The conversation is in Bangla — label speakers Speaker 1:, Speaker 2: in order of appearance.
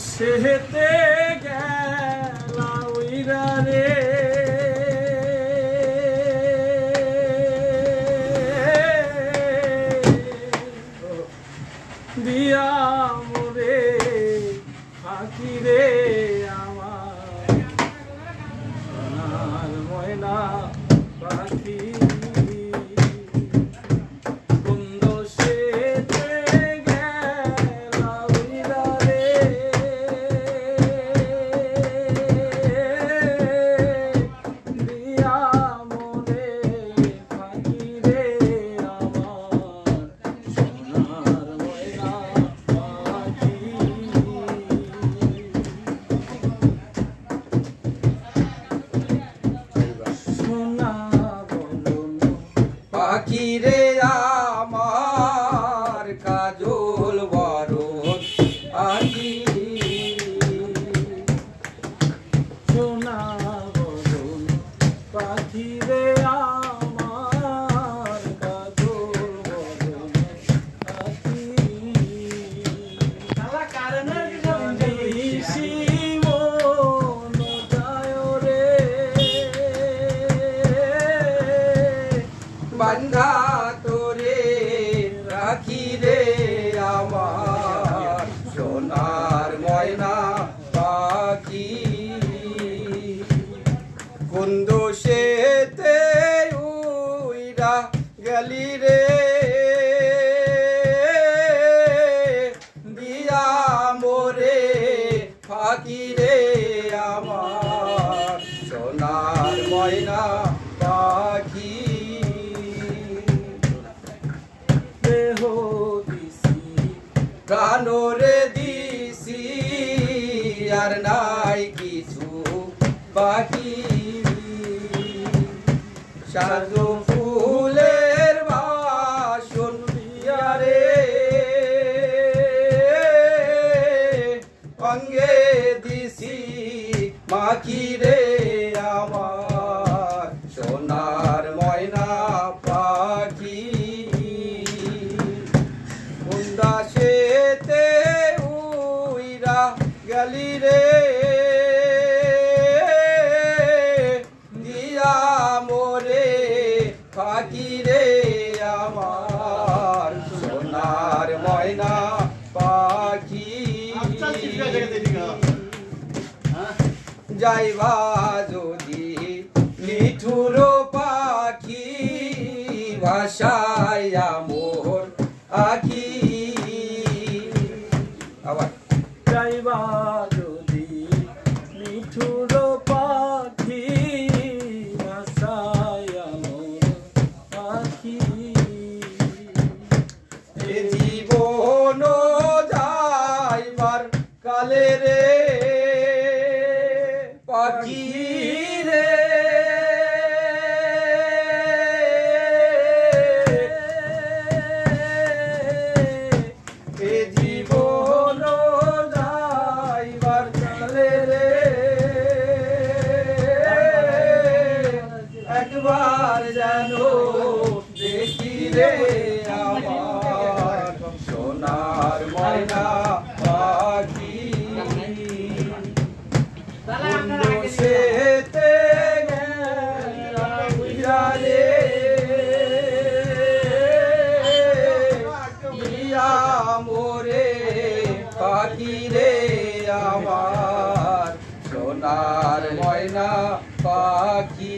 Speaker 1: সেতে গেলা উইরা রে দিয়া মোরে ফাঁকি রে আমার ময়না পাখি
Speaker 2: পাখিরে আমার কাজল বরণ আখি
Speaker 1: সোনা বরণ পাখিরে আমার কাজল বরণ আখি
Speaker 2: বান্ধা তোরে রাখি রে আমার সোনার ময়না পাখি কোন দোষেতে উইরা গেলি রে দিয়া মোরে ফাঁকি রে আমার সোনার ময়না পাখি প্রাণরে দিছি আর নাই কিছু বাকি সাজো ফুলের বাসন দিয়ারে অঙ্গে দিছি মাখি রে আমার সোনার ময়না পাখি সেতে উইরা গেলি রে দিয়া মোরে ফাঁকি রে আমার সোনার ময়না পাখি যাইবা যদি নিঠুর পাখি ভাষায়া মোর আখি
Speaker 1: যাইবা যদি নিঠুর পাখি ভাষায় মোর পাখি
Speaker 2: এ জীবন যাইবার কালে রে পাখি রে একবার জানো দেখি রে আমার সোনার ময়না পাখি সেতে গেলা রে দিয়া মোরে পাখি রে আমার সোনার ময়না পাখি।